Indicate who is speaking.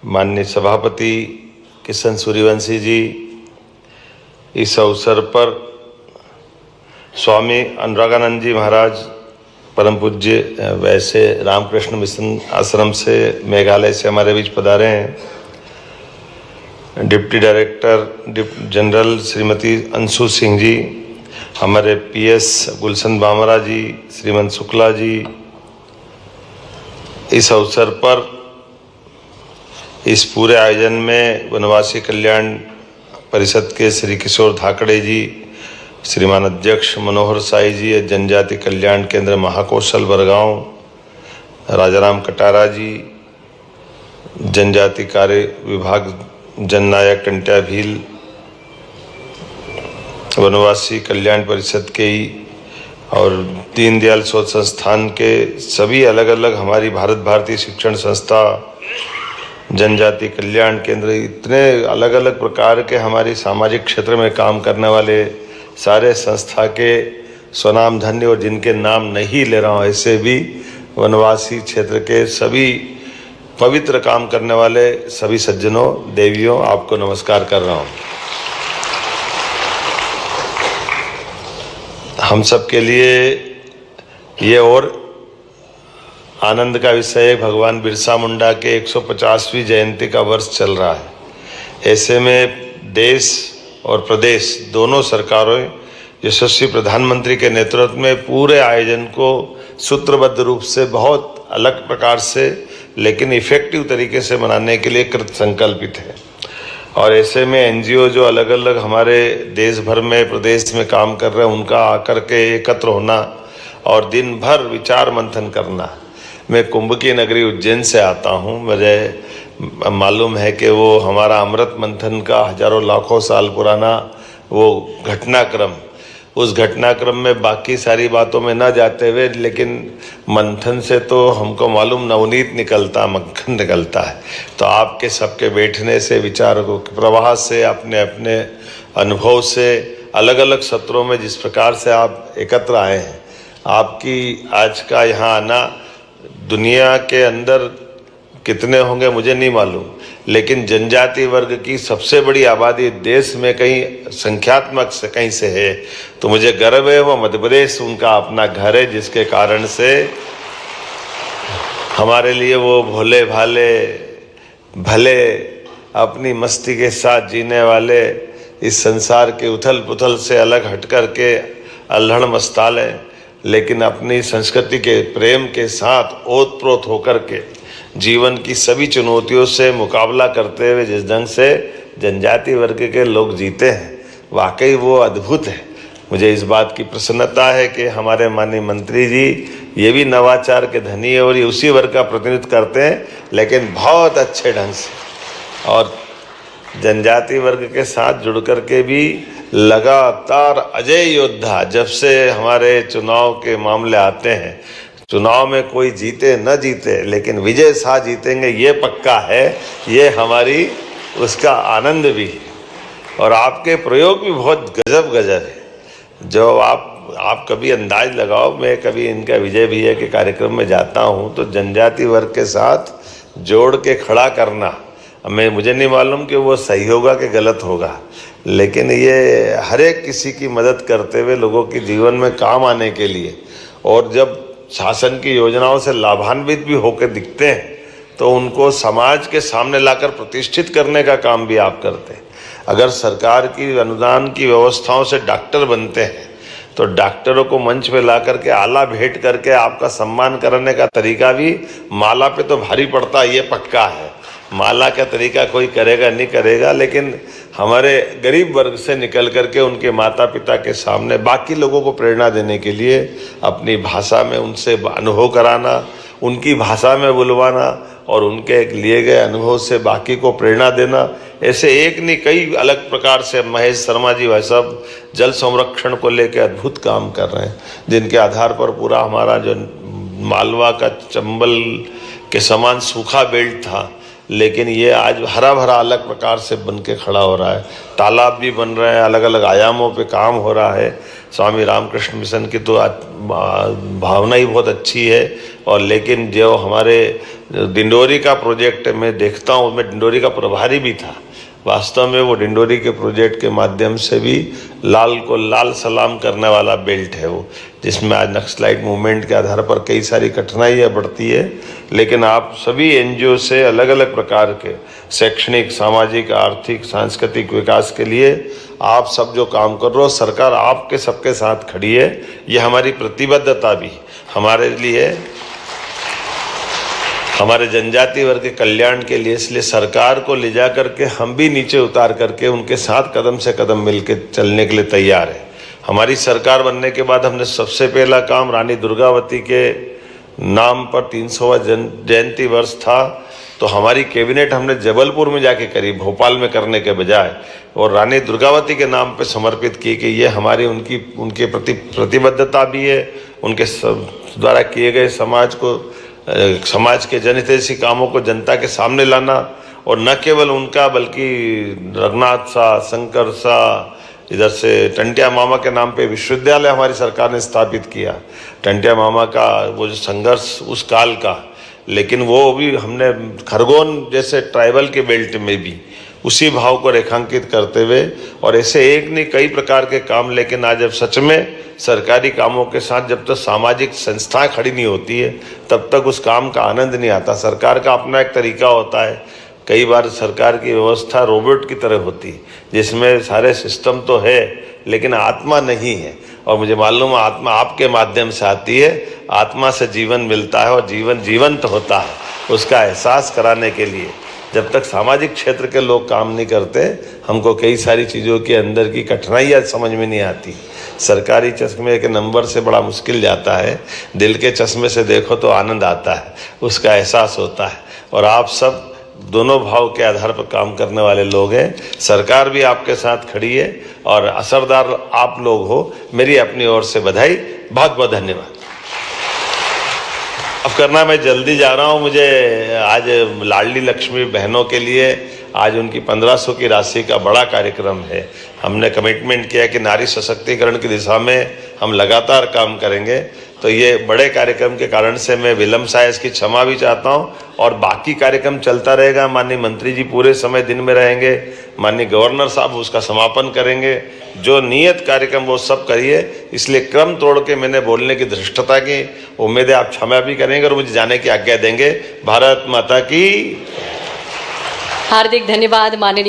Speaker 1: माननीय सभापति किशन सूर्यवंशी जी, इस अवसर पर स्वामी अनुरागानंद जी महाराज परम पूज्य वैसे रामकृष्ण मिशन आश्रम से मेघालय से हमारे बीच पधारे हैं। Deputy director general Shrimati Anshu Singh ji, हमारे पीएस गुलशन बामरा जी, श्रीमंत शुक्ला जी, इस अवसर पर इस पूरे आयोजन में वनवासी कल्याण परिषद के श्री किशोर धाकड़े जी, श्रीमान अध्यक्ष मनोहर साई जी, जनजाति कल्याण केंद्र महाकौशल बरगांव राजाराम कटारा जी, जनजाति कार्य विभाग जननायक टंट्या भील, वनवासी कल्याण परिषद के ही और दीनदयाल शोध संस्थान के सभी अलग अलग हमारी भारत भारतीय शिक्षण संस्था, जनजाति कल्याण केंद्र, इतने अलग अलग प्रकार के हमारी सामाजिक क्षेत्र में काम करने वाले सारे संस्था के स्वनाम धन्य और जिनके नाम नहीं ले रहा हूँ, ऐसे भी वनवासी क्षेत्र के सभी पवित्र काम करने वाले सभी सज्जनों, देवियों, आपको नमस्कार कर रहा हूँ। हम सब के लिए ये और आनंद का विषय है, भगवान बिरसा मुंडा के 150वीं जयंती का वर्ष चल रहा है। ऐसे में देश और प्रदेश दोनों सरकारों यशस्वी प्रधानमंत्री के नेतृत्व में पूरे आयोजन को सूत्रबद्ध रूप से बहुत अलग प्रकार से लेकिन इफेक्टिव तरीके से मनाने के लिए कृत संकल्पित है। और ऐसे में एनजीओ जो अलग अलग हमारे देश भर में प्रदेश में काम कर रहे हैं, उनका आकर के एकत्र होना और दिन भर विचार मंथन करना। मैं कुंभ की नगरी उज्जैन से आता हूँ, मुझे मालूम है कि वो हमारा अमृत मंथन का हजारों लाखों साल पुराना वो घटनाक्रम, उस घटनाक्रम में बाकी सारी बातों में ना जाते हुए, लेकिन मंथन से तो हमको मालूम नवनीत निकलता, मक्खन निकलता है। तो आपके सबके बैठने से, विचारों के प्रवाह से, अपने अपने अनुभव से, अलग अलग सत्रों में जिस प्रकार से आप एकत्र आए हैं, आपकी आज का यहाँ आना, दुनिया के अंदर कितने होंगे मुझे नहीं मालूम, लेकिन जनजाति वर्ग की सबसे बड़ी आबादी देश में कहीं संख्यात्मक से कहीं से है, तो मुझे गर्व है। वो मध्य प्रदेश उनका अपना घर है, जिसके कारण से हमारे लिए वो भोले भाले भले अपनी मस्ती के साथ जीने वाले, इस संसार के उथल पुथल से अलग हट कर के अल्हड़ मस्ताल है, लेकिन अपनी संस्कृति के प्रेम के साथ ओतप्रोत होकर के जीवन की सभी चुनौतियों से मुकाबला करते हुए जिस ढंग से जनजाति वर्ग के लोग जीते हैं, वाकई वो अद्भुत है। मुझे इस बात की प्रसन्नता है कि हमारे माननीय मंत्री जी ये भी नवाचार के धनी है और ये उसी वर्ग का प्रतिनिधित्व करते हैं, लेकिन बहुत अच्छे ढंग से, और जनजाति वर्ग के साथ जुड़ कर के भी लगातार अजय योद्धा। जब से हमारे चुनाव के मामले आते हैं, चुनाव में कोई जीते न जीते, लेकिन विजय शाह जीतेंगे ये पक्का है, ये हमारी उसका आनंद भी है। और आपके प्रयोग भी बहुत गजब गजब है, जो आप कभी अंदाज लगाओ, मैं कभी इनका विजय भैया के कार्यक्रम में जाता हूँ तो जनजाति वर्ग के साथ जोड़ के खड़ा करना, मुझे नहीं मालूम कि वो सही होगा कि गलत होगा, लेकिन ये हर एक किसी की मदद करते हुए लोगों के जीवन में काम आने के लिए, और जब शासन की योजनाओं से लाभान्वित भी होकर दिखते हैं तो उनको समाज के सामने लाकर प्रतिष्ठित करने का काम भी आप करते हैं। अगर सरकार की अनुदान की व्यवस्थाओं से डॉक्टर बनते हैं तो डॉक्टरों को मंच पे ला करके आला भेंट करके आपका सम्मान करने का तरीका भी माला पे तो भारी पड़ता है, ये पक्का है। माला का तरीका कोई करेगा नहीं करेगा, लेकिन हमारे गरीब वर्ग से निकल करके उनके माता पिता के सामने बाकी लोगों को प्रेरणा देने के लिए अपनी भाषा में उनसे अनुभव कराना, उनकी भाषा में बुलवाना और उनके लिए गए अनुभव से बाकी को प्रेरणा देना, ऐसे एक नहीं कई अलग प्रकार से महेश शर्मा जी वह सब जल संरक्षण को लेकर अद्भुत काम कर रहे हैं, जिनके आधार पर पूरा हमारा जो मालवा का चंबल के समान सूखा बेल्ट था, लेकिन ये आज हरा भरा अलग प्रकार से बन के खड़ा हो रहा है। तालाब भी बन रहे हैं, अलग अलग आयामों पे काम हो रहा है। स्वामी रामकृष्ण मिशन की तो भावना ही बहुत अच्छी है। और लेकिन जो हमारे डिंडोरी का प्रोजेक्ट मैं देखता हूँ, मैं डिंडोरी का प्रभारी भी था। वास्तव में वो डिंडोरी के प्रोजेक्ट के माध्यम से भी लाल को लाल सलाम करने वाला बेल्ट है वो, जिसमें आज नक्सलाइट मूवमेंट के आधार पर कई सारी कठिनाइयाँ बढ़ती है। लेकिन आप सभी एनजीओ से अलग अलग प्रकार के शैक्षणिक, सामाजिक, आर्थिक, सांस्कृतिक विकास के लिए आप सब जो काम कर रहे हो, सरकार आपके सबके साथ खड़ी है। ये हमारी प्रतिबद्धता भी हमारे लिए, हमारे जनजाति वर्ग के कल्याण के लिए, इसलिए सरकार को ले जा करके हम भी नीचे उतार करके उनके साथ कदम से कदम मिलकर चलने के लिए तैयार है। हमारी सरकार बनने के बाद हमने सबसे पहला काम रानी दुर्गावती के नाम पर 300वां जयंती वर्ष था, तो हमारी कैबिनेट हमने जबलपुर में जाके करी, भोपाल में करने के बजाय, और रानी दुर्गावती के नाम पे समर्पित की कि ये हमारी उनके प्रति प्रतिबद्धता भी है। उनके द्वारा किए गए समाज के जनहितैषी कामों को जनता के सामने लाना, और न केवल उनका बल्कि रघुनाथ सा, शंकर सा, इधर से टंटिया मामा के नाम पे विश्वविद्यालय हमारी सरकार ने स्थापित किया। टंटिया मामा का वो जो संघर्ष उस काल का, लेकिन वो भी हमने खरगोन जैसे ट्राइबल के बेल्ट में भी उसी भाव को रेखांकित करते हुए, और ऐसे एक नहीं कई प्रकार के काम। लेकिन आज जब सच में सरकारी कामों के साथ जब तक सामाजिक संस्थाएं खड़ी नहीं होती है, तब तक उस काम का आनंद नहीं आता। सरकार का अपना एक तरीका होता है। कई बार सरकार की व्यवस्था रोबोट की तरह होती है, जिसमें सारे सिस्टम तो है लेकिन आत्मा नहीं है। और मुझे मालूम है आत्मा आपके माध्यम से आती है, आत्मा से जीवन मिलता है और जीवन जीवंत होता है। उसका एहसास कराने के लिए जब तक सामाजिक क्षेत्र के लोग काम नहीं करते, हमको कई सारी चीज़ों के अंदर की कठिनाइयाँ समझ में नहीं आती। सरकारी चश्मे के नंबर से बड़ा मुश्किल जाता है, दिल के चश्मे से देखो तो आनंद आता है, उसका एहसास होता है। और आप सब दोनों भाव के आधार पर काम करने वाले लोग हैं। सरकार भी आपके साथ खड़ी है और असरदार आप लोग हो। मेरी अपनी ओर से बधाई, बहुत बहुत धन्यवाद। अब करना मैं जल्दी जा रहा हूँ। मुझे आज लाडली लक्ष्मी बहनों के लिए आज उनकी 1500 की राशि का बड़ा कार्यक्रम है। हमने कमिटमेंट किया कि नारी सशक्तिकरण की दिशा में हम लगातार काम करेंगे। तो ये बड़े कार्यक्रम के कारण से मैं विलम्ब से इसकी क्षमा भी चाहता हूँ, और बाकी कार्यक्रम चलता रहेगा। माननीय मंत्री जी पूरे समय दिन में रहेंगे, माननीय गवर्नर साहब उसका समापन करेंगे। जो नियत कार्यक्रम वो सब करिए, इसलिए क्रम तोड़ के मैंने बोलने की धृष्टता की। उम्मीद है आप क्षमा भी करेंगे और मुझे जाने की आज्ञा देंगे। भारत माता की
Speaker 2: हार्दिक धन्यवाद माननीय